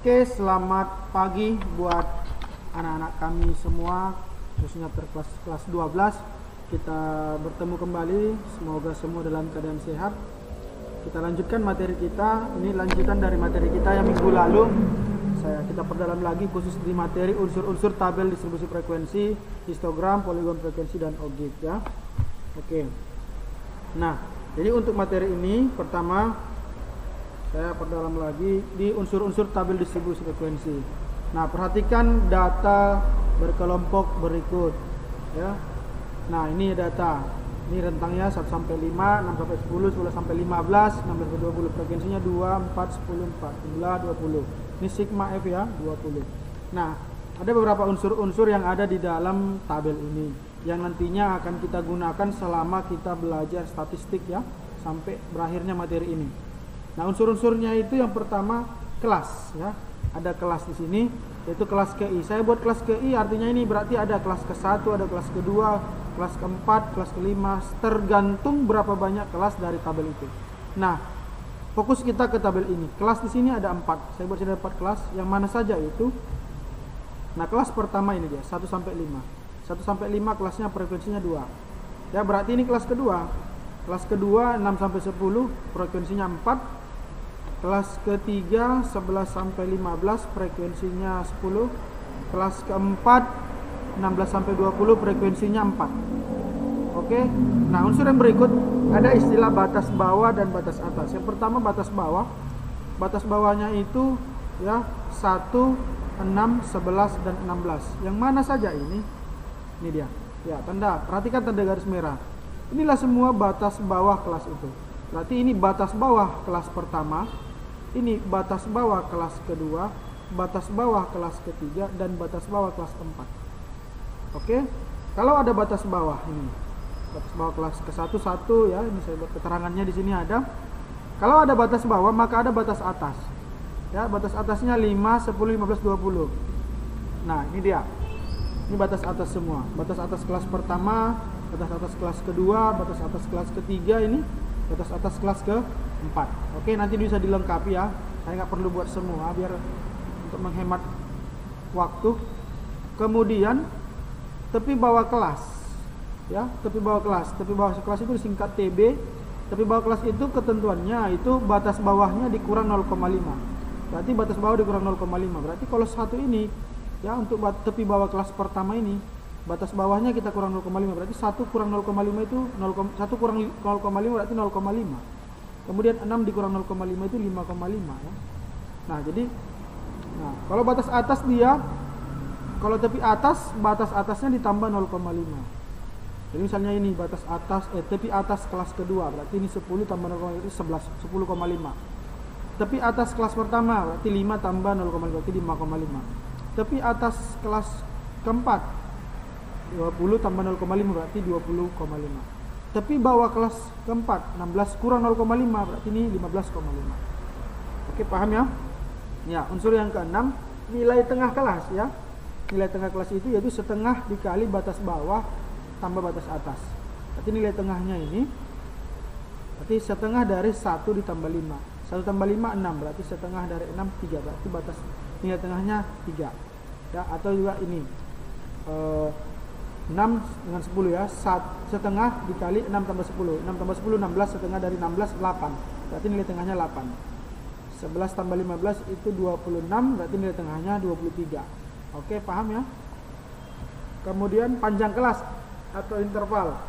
Oke, selamat pagi buat anak-anak kami semua, khususnya kelas 12. Kita bertemu kembali, semoga semua dalam keadaan sehat. Kita lanjutkan materi kita. Ini lanjutan dari materi kita yang minggu lalu. Kita perdalam lagi khusus di materi unsur-unsur tabel distribusi frekuensi, histogram, poligon frekuensi, dan objek ya. Oke. Nah, jadi untuk materi ini pertama saya perdalam lagi di unsur-unsur tabel distribusi frekuensi. Nah, perhatikan data berkelompok berikut ya. Nah, ini data. Ini rentangnya 1 sampai 5, 6 sampai 10, 11 sampai 15, 16 sampai 20. Frekuensinya 2, 4, 10, 4, jumlah 20. Ini sigma F ya, 20. Nah, ada beberapa unsur-unsur yang ada di dalam tabel ini yang nantinya akan kita gunakan selama kita belajar statistik ya, sampai berakhirnya materi ini. Nah, unsur-unsurnya itu yang pertama kelas ya. Ada kelas di sini, yaitu kelas KI. Saya buat kelas KI artinya ini berarti ada kelas ke-1, ada kelas ke-2, kelas ke-4, kelas ke-5, tergantung berapa banyak kelas dari tabel itu. Nah, fokus kita ke tabel ini. Kelas di sini ada 4. Saya buat sini ada 4 kelas. Yang mana saja itu? Nah, kelas pertama ini dia, 1 sampai 5. 1 sampai 5 kelasnya frekuensinya 2. Ya, berarti ini kelas kedua. Kelas kedua 6 sampai 10 frekuensinya 4. Kelas ketiga 11 sampai 15 frekuensinya 10. Kelas keempat 16 sampai 20 frekuensinya 4. Oke. Nah, unsur yang berikut ada istilah batas bawah dan batas atas. Yang pertama batas bawah. Batas bawahnya itu ya 1, 6, 11 dan 16. Yang mana saja ini? Ini dia. Ya, tanda. Perhatikan tanda garis merah. Inilah semua batas bawah kelas itu. Berarti ini batas bawah kelas pertama. Ini batas bawah kelas kedua, batas bawah kelas ketiga, dan batas bawah kelas keempat. Oke, kalau ada batas bawah ini, batas bawah kelas ke-1 1 ya, ini saya buat keterangannya di sini ada. Kalau ada batas bawah maka ada batas atas. Ya, batas atasnya 5, 10, 15, 20. Nah, ini dia. Ini batas atas semua. Batas atas kelas pertama, batas atas kelas kedua, batas atas kelas ketiga, ini batas atas kelas ke-4. Oke, nanti bisa dilengkapi ya. Saya nggak perlu buat semua biar untuk menghemat waktu. Kemudian tepi bawah kelas. Ya, tepi bawah kelas. Tepi bawah kelas itu disingkat TB. Tepi bawah kelas itu ketentuannya itu batas bawahnya dikurang 0,5. Berarti batas bawah dikurang 0,5. Berarti kalau satu ini ya, untuk tepi bawah kelas pertama ini batas bawahnya kita kurang 0,5. Berarti 1 kurang 0,5 itu 1 kurang 0,5 berarti 0,5. Kemudian 6 dikurang 0,5 itu 5,5 ya. Nah, jadi kalau batas atas dia, kalau tepi atas, batas atasnya ditambah 0,5. Jadi misalnya ini batas atas tepi atas kelas kedua, berarti ini 10 tambah 0,5 itu 11, 10,5. Tepi atas kelas pertama berarti 5 tambah 0,5 berarti 5,5. Tepi atas kelas keempat 20 tambah 0,5 berarti 20,5. Tepi bawah kelas keempat 16 kurang 0,5 berarti ini 15,5. Oke, paham ya? Ya, unsur yang keenam nilai tengah kelas ya. Nilai tengah kelas itu yaitu setengah dikali batas bawah tambah batas atas. Berarti nilai tengahnya ini berarti setengah dari 1 ditambah 5. 1 tambah 5 6 berarti setengah dari 6 3 berarti batas nilai tengahnya 3. Ya, atau juga ini 6 dengan 10 ya, setengah dikali 6 tambah 10. 6 tambah 10 16, setengah dari 16 8. Berarti nilai tengahnya 8. 11 tambah 15 itu 26, berarti nilai tengahnya 23. Oke, paham ya? Kemudian panjang kelas atau interval.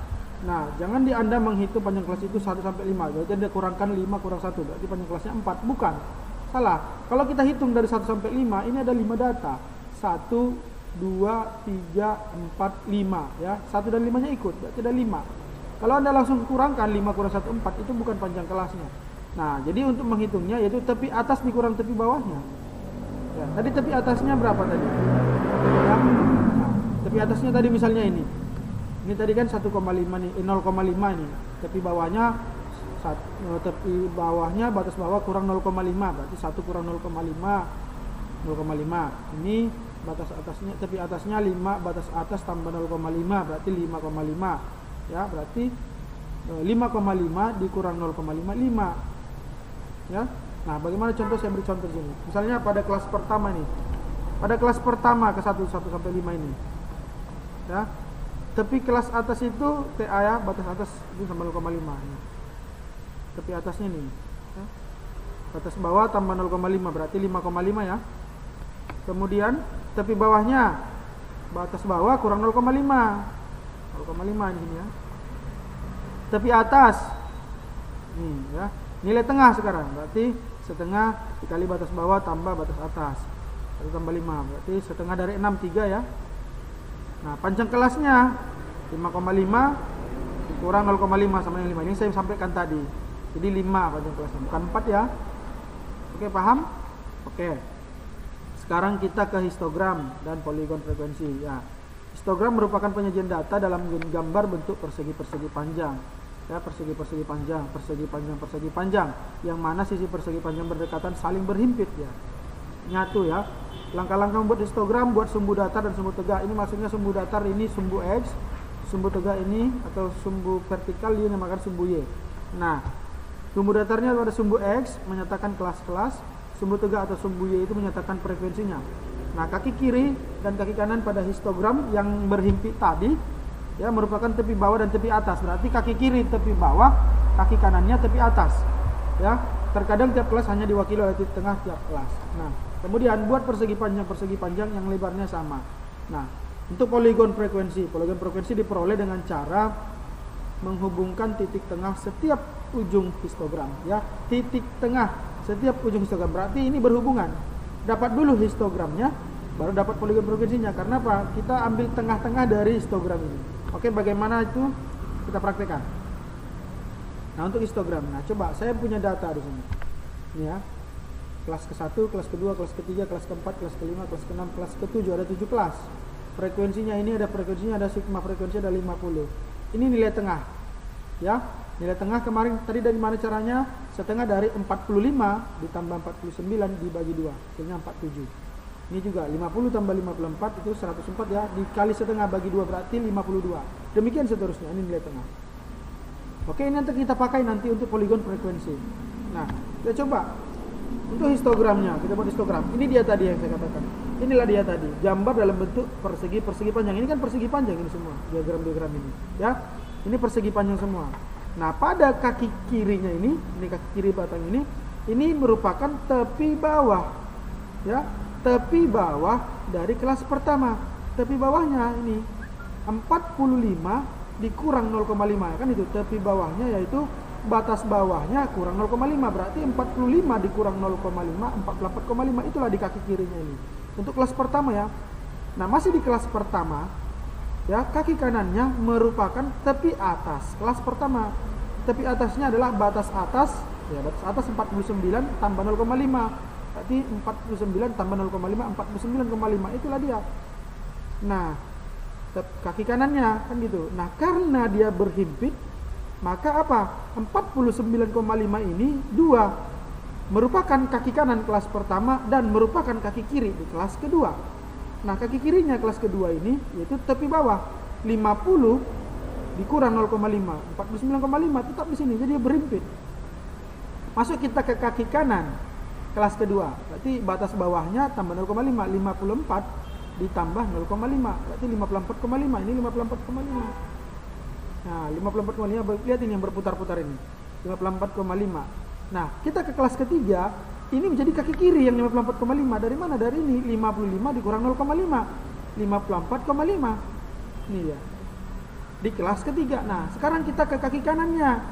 Nah, jangan Anda menghitung panjang kelas itu 1 sampai 5. Berarti Anda kurangkan 5 kurang 1, berarti panjang kelasnya 4. Bukan. Salah. Kalau kita hitung dari 1 sampai 5, ini ada 5 data. 1 2, 3, 4, 5 ya. 1 dan 5 nya ikut, berarti ada 5. Kalau Anda langsung kurangkan 5 kurang 1 4, itu bukan panjang kelasnya. Nah, jadi untuk menghitungnya yaitu tepi atas dikurang tepi bawahnya. Ya, tadi tepi atasnya berapa tadi? Ya. Nah, tepi atasnya tadi misalnya ini. Ini tadi kan 1,5 nih, 0,5 nih. Tepi bawahnya batas bawah kurang 0,5, berarti 1 kurang 0,5 0,5. Ini batas atasnya, tepi atasnya 5, batas atas tambah 0,5 berarti 5,5 ya, berarti 5,5 dikurang 0,5 5 ya. Nah, bagaimana contoh? Saya beri contoh sini. Misalnya pada kelas pertama nih. Pada kelas pertama ke 1 sampai 5 ini. Ya. Tepi kelas atas itu TA ya, batas atas itu sama 0,5 ya. Tepi atasnya nih. Ya. Batas bawah tambah 0,5 berarti 5,5 ya. Kemudian tepi bawahnya batas bawah kurang 0,5. 0,5 ini ya. Tepi atas nih ya. Nilai tengah sekarang berarti setengah dikali batas bawah tambah batas atas. 1 tambah 5 berarti setengah dari 6 3 ya. Nah, panjang kelasnya 5,5 dikurang 0,5 sama dengan 5. Ini saya sampaikan tadi. Jadi 5 panjang kelasnya, bukan 4 ya. Oke, paham? Oke. Sekarang kita ke histogram dan poligon frekuensi ya. Histogram merupakan penyajian data dalam gambar bentuk persegi-persegi panjang. Ya, persegi-persegi panjang, persegi panjang, persegi panjang. Yang mana sisi persegi panjang berdekatan saling berhimpit ya. Nyatu ya. Langkah-langkah membuat histogram, buat sumbu datar dan sumbu tegak. Ini maksudnya sumbu datar ini sumbu X, sumbu tegak ini atau sumbu vertikal ini dinamakan sumbu Y. Nah, sumbu datarnya pada sumbu X menyatakan kelas-kelas, sumbu tegak atau sumbu Y itu menyatakan frekuensinya. Nah, kaki kiri dan kaki kanan pada histogram yang berhimpit tadi ya merupakan tepi bawah dan tepi atas. Berarti kaki kiri tepi bawah, kaki kanannya tepi atas. Ya, terkadang tiap kelas hanya diwakili oleh titik tengah tiap kelas. Nah, kemudian buat persegi panjang yang lebarnya sama. Nah, untuk poligon frekuensi diperoleh dengan cara menghubungkan titik tengah setiap ujung histogram. Ya, titik tengah setiap ujung histogram. Berarti ini berhubungan. Dapat dulu histogramnya, baru dapat poligon frekuensinya. Karena apa? Kita ambil tengah-tengah dari histogram ini. Oke, bagaimana itu kita praktekkan. Nah, untuk histogram. Nah, coba saya punya data di sini. Ini ya. Kelas ke-1, kelas ke-2, kelas ke-3, kelas ke-4, kelas ke-5, kelas ke-6, kelas ke-7, ada 7 kelas. Frekuensinya ini ada sigma frekuensi ada 50. Ini nilai tengah. Ya, nilai tengah kemarin tadi dari mana caranya? Setengah dari 45 ditambah 49 dibagi 2, hasilnya 47. Ini juga 50 tambah 54 itu 104 ya, dikali setengah bagi 2 berarti 52. Demikian seterusnya, ini nilai tengah. Oke, ini nanti kita pakai nanti untuk poligon frekuensi. Nah, kita coba untuk histogramnya, kita buat histogram. Ini dia tadi yang saya katakan. Inilah dia tadi, gambar dalam bentuk persegi panjang. Ini kan persegi panjang ini semua, diagram ini. Ya, ini persegi panjang semua. Nah, pada kaki kirinya ini kaki kiri batang ini merupakan tepi bawah. Ya, tepi bawah dari kelas pertama. Tepi bawahnya ini 45 dikurang 0,5 kan itu tepi bawahnya, yaitu batas bawahnya kurang 0,5 berarti 45 dikurang 0,5 44,5 itulah di kaki kirinya ini untuk kelas pertama ya. Nah, masih di kelas pertama ya, kaki kanannya merupakan tepi atas kelas pertama. Tepi atasnya adalah batas atas ya, batas atas 49 tambah 0,5 berarti 49 tambah 0,5 49,5 itulah dia. Nah, kaki kanannya kan gitu. Nah, karena dia berhimpit maka apa? 49,5 ini 2 merupakan kaki kanan kelas pertama dan merupakan kaki kiri di kelas kedua. Nah, kaki kirinya kelas kedua ini yaitu tepi bawah 50 dikurang 0,5 49,5 tetap di sini, jadi berhimpit. Masuk kita ke kaki kanan kelas kedua, berarti batas bawahnya tambah 0,5 54 ditambah 0,5 berarti 54,5 ini 54,5. Nah, 54,5 lihat ini yang berputar-putar ini 54,5. Nah, kita ke kelas ketiga ini menjadi kaki kiri yang 54,5 dari mana? Dari ini 55 dikurang 0,5 54,5 ini ya di kelas ketiga. Nah, sekarang kita ke kaki kanannya.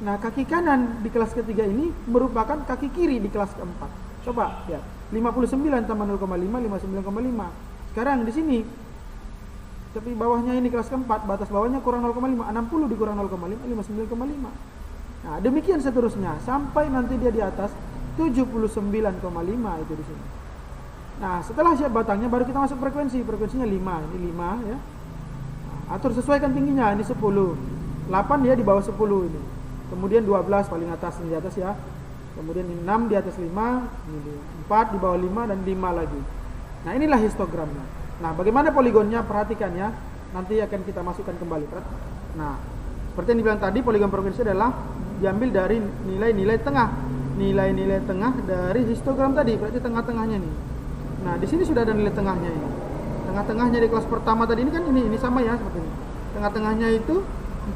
Nah, kaki kanan di kelas ketiga ini merupakan kaki kiri di kelas keempat. Coba lihat 59 tambah 0,5 59,5. Sekarang di sini tapi bawahnya ini kelas keempat, batas bawahnya kurang 0,5 60 dikurang 0,5 59,5. Nah, demikian seterusnya sampai nanti dia di atas 79,5 itu di sini. Nah, setelah siap batangnya baru kita masuk frekuensinya 5, ini 5 ya. Nah, atur sesuaikan tingginya, ini 10. 8 dia di bawah 10 ini. Kemudian 12 paling atas, ini di atas ya. Kemudian 6 di atas 5, ini 4 di bawah 5 dan 5 lagi. Nah, inilah histogramnya. Nah, bagaimana poligonnya? Perhatikan ya. Nanti akan kita masukkan kembali. Nah, seperti yang dibilang tadi, poligon frekuensi adalah diambil dari nilai-nilai tengah. nilai-nilai tengah dari histogram tadi, berarti tengah-tengahnya nih. Nah, di sini sudah ada nilai tengahnya ini. Tengah-tengahnya di kelas pertama tadi ini kan ini sama ya seperti ini. Tengah-tengahnya itu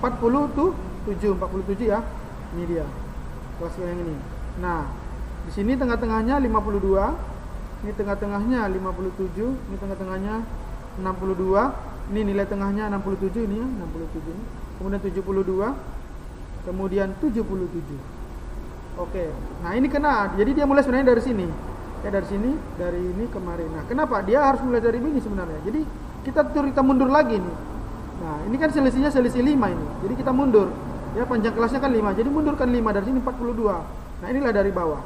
47 ya. Ini dia. Kelas yang ini. Nah, di sini tengah-tengahnya 52. Ini tengah-tengahnya 57, ini tengah-tengahnya 62. Ini nilai tengahnya 67 ini ya, 67 ini. Kemudian 72. Kemudian 77. Oke. Nah, ini kena. Jadi dia mulai sebenarnya dari sini. Ya dari sini, dari ini kemarin. Nah, kenapa? Dia harus mulai dari ini sebenarnya. Jadi kita mundur lagi nih. Nah, ini kan selisihnya selisih 5 ini. Jadi kita mundur. Ya, panjang kelasnya kan 5. Jadi mundurkan 5 dari sini 42. Nah, inilah dari bawah.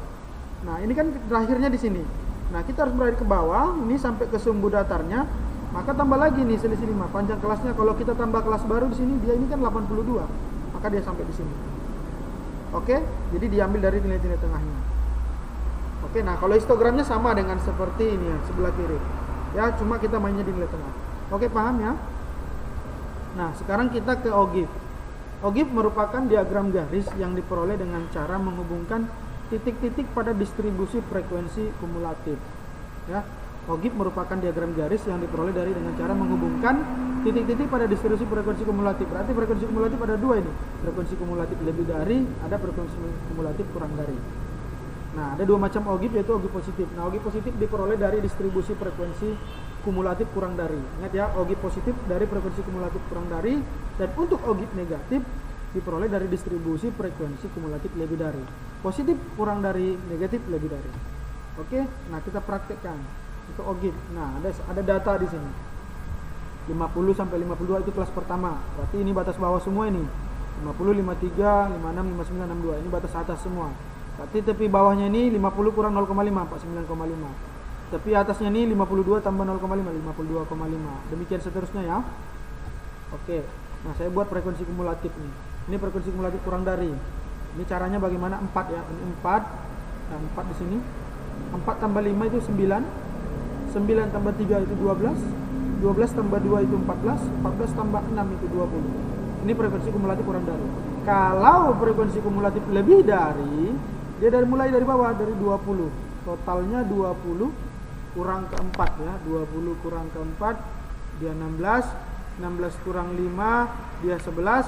Nah, ini kan terakhirnya di sini. Nah, kita harus berada ke bawah, ini sampai ke sumbu datarnya. Maka tambah lagi nih selisih 5. Panjang kelasnya kalau kita tambah kelas baru di sini, dia ini kan 82. Maka dia sampai di sini. Oke? Jadi diambil dari nilai-nilai tengahnya. Oke, nah kalau histogramnya sama dengan seperti ini ya, sebelah kiri. Ya, cuma kita mainnya di nilai tengah. Oke, paham ya? Nah, sekarang kita ke OGIF. OGIF merupakan diagram garis yang diperoleh dengan cara menghubungkan titik-titik pada distribusi frekuensi kumulatif. Ya, OGIF merupakan diagram garis yang diperoleh dengan cara menghubungkan titik-titik pada distribusi frekuensi kumulatif. Berarti frekuensi kumulatif ada dua ini. Frekuensi kumulatif lebih dari, ada frekuensi kumulatif kurang dari. Nah, ada dua macam OGIF, yaitu OGIF positif. Nah, OGIF positif diperoleh dari distribusi frekuensi kumulatif kurang dari. Ingat ya, OGIF positif dari frekuensi kumulatif kurang dari, dan untuk OGIF negatif diperoleh dari distribusi frekuensi kumulatif lebih dari. Positif kurang dari, negatif lebih dari. Oke, nah kita praktekkan untuk OGIF. Nah, ada data di sini. 50 sampai 52 itu kelas pertama. Berarti ini batas bawah semua ini. 50, 53, 56, 59, 62. Ini batas atas semua. Berarti tepi bawahnya ini 50 kurang 0,5, 49,5. Tepi atasnya ini 52 tambah 0,5, 52,5. Demikian seterusnya ya. Oke. Nah, saya buat frekuensi kumulatif nih. Ini frekuensi kumulatif kurang dari. Ini caranya bagaimana? 4 ya. Ini 4. Nah, 4 di sini. 4 tambah 5 itu 9. 9 tambah 3 itu 12. 12 tambah 2 itu 14. 14 tambah 6 itu 20. Ini frekuensi kumulatif kurang dari. Kalau frekuensi kumulatif lebih dari, dia mulai dari bawah, dari 20. Totalnya 20 kurang keempat ya. 20 kurang keempat, dia 16. 16 kurang 5, dia 11.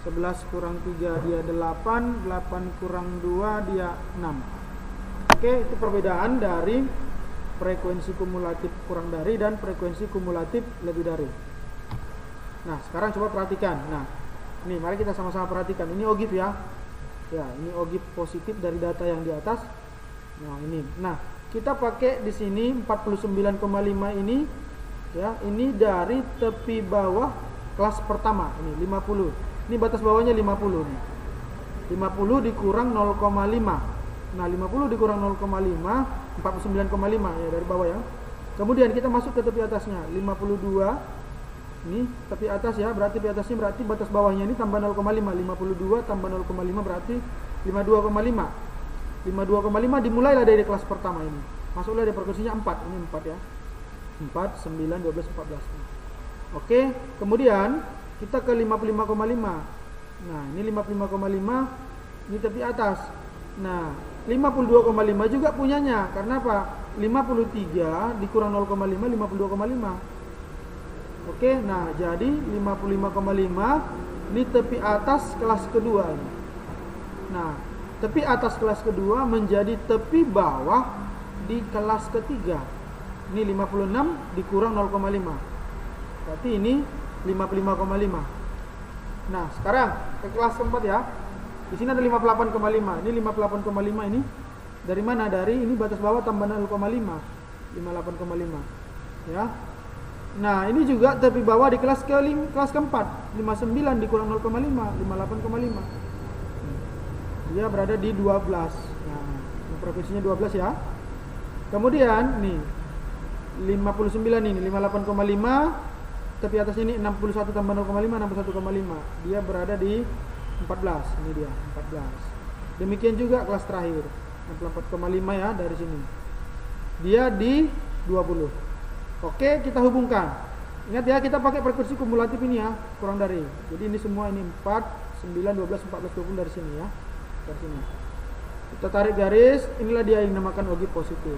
11 kurang 3, dia 8. 8 kurang 2, dia 6. Oke, itu perbedaan dari frekuensi kumulatif kurang dari dan frekuensi kumulatif lebih dari. Nah, sekarang coba perhatikan. Nah, ini mari kita sama-sama perhatikan. Ini OGIF ya. Ya, ini OGIF positif dari data yang di atas. Nah, ini. Nah, kita pakai di sini 49,5 ini ya, ini dari tepi bawah kelas pertama. Ini 50. Ini batas bawahnya 50 nih. 50 dikurang 0,5. Nah, 50 dikurang 0,5, 49,5 ya dari bawah ya. Kemudian kita masuk ke tepi atasnya, 52. Ini tepi atas ya, berarti tepi atasnya berarti batas bawahnya ini tambah 0,5. 52 tambah 0,5 berarti 52,5. 52,5 dimulailah dari kelas pertama ini. Masuklah di frekuensinya 4. Ini 4 ya. 4, 9, 12, 14. Oke, kemudian kita ke 55,5. Nah, ini 55,5 ini tepi atas. Nah, 52,5 juga punyanya. Karena apa? 53 dikurang 0,5, 52,5. Oke, nah jadi 55,5 ini tepi atas kelas kedua ini. Nah, tepi atas kelas kedua menjadi tepi bawah di kelas ketiga. Ini 56 dikurang 0,5. Berarti ini 55,5. Nah, sekarang ke kelas keempat ya. Di sini ada 58,5. Ini 58,5 ini dari mana? Dari ini batas bawah tambah 0,5. 58,5. Ya. Nah, ini juga tepi bawah di kelas keempat. 59 dikurang 0,5, 58,5. Dia berada di 12. Nah, frekuensinya 12 ya. Kemudian nih 59 ini 58,5, tepi atasnya ini 61 tambah 0,5, 61,5. Dia berada di 14. Ini dia 14. Demikian juga kelas terakhir 64,5 ya dari sini. Dia di 20. Oke, kita hubungkan. Ingat ya, kita pakai frekuensi kumulatif ini ya, kurang dari. Jadi ini semua ini 4, 9, 12, 14, 20 dari sini ya. Dari sini. Kita tarik garis, inilah dia yang dinamakan ogib positif.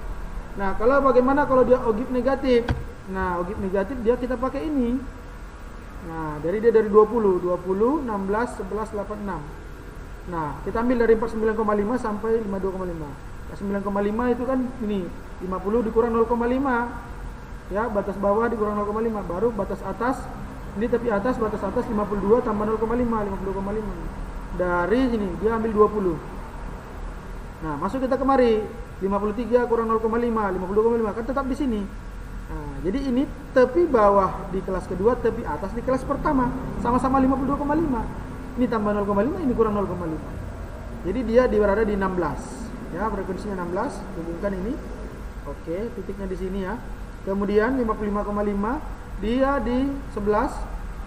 Nah, bagaimana kalau dia ogib negatif? Nah, ogib negatif dia kita pakai ini. Nah, dari 20, 16, 11, 86. Nah, kita ambil dari 49,5 sampai 52,5. 9,5 itu kan ini 50 dikurang 0,5. Ya, batas bawah dikurang 0,5, baru batas atas. Ini tapi atas, batas atas 52 tambah 0,5, 52,5. Dari sini dia ambil 20. Nah, masuk kita kemari 53 kurang 0,5, 52,5 kan tetap di sini. Nah, jadi ini tepi bawah di kelas kedua, tepi atas di kelas pertama, sama-sama 52,5. Ini tambah 0,5, ini kurang 0,5. Jadi dia berada di 16. Ya, frekuensinya 16, hubungkan ini. Oke, titiknya di sini ya. Kemudian 55,5 dia di 11.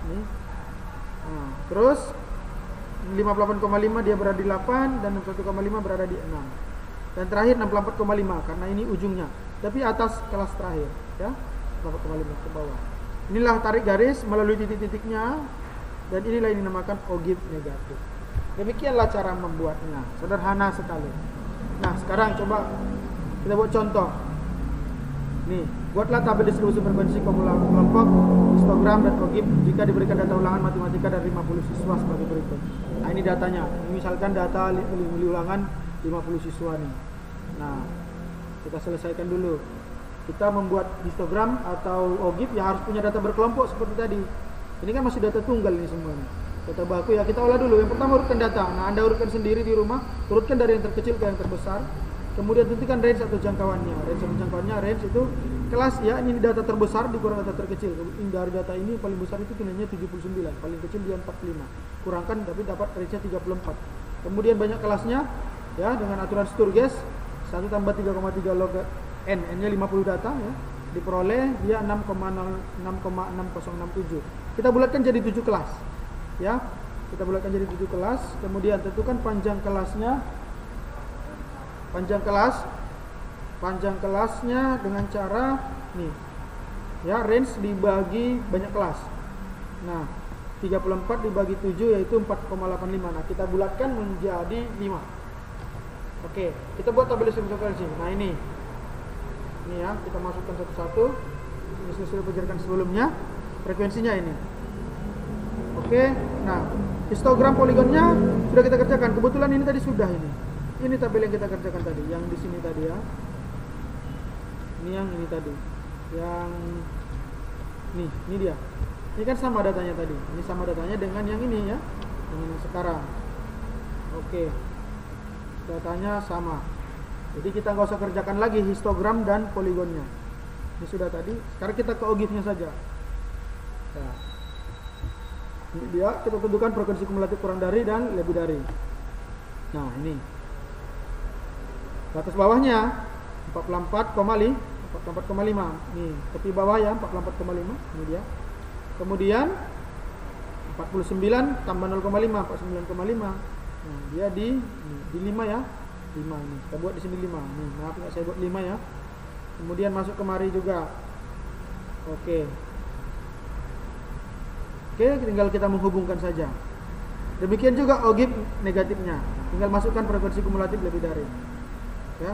Nih. Nah, terus 58,5 dia berada di 8 dan 61,5 berada di 6. Dan terakhir 64,5 karena ini ujungnya. Tapi atas kelas terakhir, ya. 64,5 ke bawah. Inilah tarik garis melalui titik-titiknya dan inilah yang dinamakan ogib negatif. Demikianlah cara membuatnya. Sederhana sekali. Nah, sekarang coba kita buat contoh. Nih, buatlah tabel distribusi frekuensi kelompok, histogram dan ogib jika diberikan data ulangan matematika dari 50 siswa sebagai berikut. Nah, ini datanya. Ini misalkan data ulangan 50 siswa nih. Nah, kita selesaikan dulu. Kita membuat histogram atau ogib ya harus punya data berkelompok seperti tadi. Ini kan masih data tunggal ini semuanya. Data baku ya kita olah dulu. Yang pertama urutkan data. Nah, Anda urutkan sendiri di rumah, urutkan dari yang terkecil ke yang terbesar. Kemudian tentukan range atau jangkauannya. Range atau jangkauannya, range itu kelas ya, ini data terbesar dikurang data terkecil. Dari data ini paling besar itu nilainya 79, paling kecil dia 45. Kurangkan tapi dapat range-nya 34. Kemudian banyak kelasnya ya dengan aturan Sturges 1 tambah 3,3 log n, n-nya 50 data ya. Diperoleh dia 6,6067. Kita bulatkan jadi 7 kelas. Ya. Kita bulatkan jadi 7 kelas, kemudian tentukan panjang kelasnya. Panjang kelasnya dengan cara nih. Ya, range dibagi banyak kelas. Nah, 34 dibagi 7 yaitu 4,85. Nah, kita bulatkan menjadi 5. Oke, kita buat tabel distribusi frekuensi. Nah, ini ya, kita masukkan satu-satu. Ini sudah diajarkan sebelumnya. Frekuensinya ini. Oke, nah, histogram poligonnya sudah kita kerjakan. Kebetulan ini tadi sudah ini. Ini tabel yang kita kerjakan tadi, yang di sini tadi ya. Ini yang ini tadi. Yang ini dia. Ini kan sama datanya tadi. Ini sama datanya dengan yang ini ya. Dengan yang sekarang. Oke. Datanya sama. Jadi kita nggak usah kerjakan lagi histogram dan poligonnya. Ini sudah tadi. Sekarang kita ke ogifnya saja. Nah, ini dia. Kita tentukan frekuensi kumulatif kurang dari dan lebih dari. Nah, ini. Batas bawahnya 44,5. Nih, tepi bawah ya 44,5. Ini dia. Kemudian 49 tambah 0,5, 49,5. Nah, dia di 5 ya. 5 ini. Kita buat di sini 5. Nih, maaf enggak saya buat 5 ya. Kemudian masuk kemari juga. Oke, tinggal kita menghubungkan saja. Demikian juga ogib negatifnya. Tinggal masukkan frekuensi kumulatif lebih dari. Ya.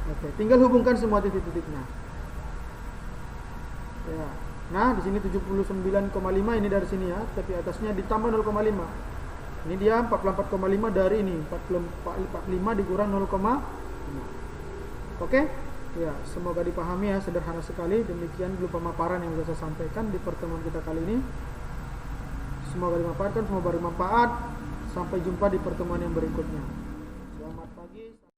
Oke, tinggal hubungkan semua titik-titiknya. Ya. Nah, di sini 79,5 ini dari sini ya, tapi atasnya ditambah 0,5. Ini dia 44,5 dari ini, 45 dikurang 0,5. Oke? Ya, semoga dipahami ya, sederhana sekali. Demikian dulu pemaparan yang bisa saya sampaikan di pertemuan kita kali ini. Semoga dimanfaatkan, semoga bermanfaat. Sampai jumpa di pertemuan yang berikutnya. Selamat pagi.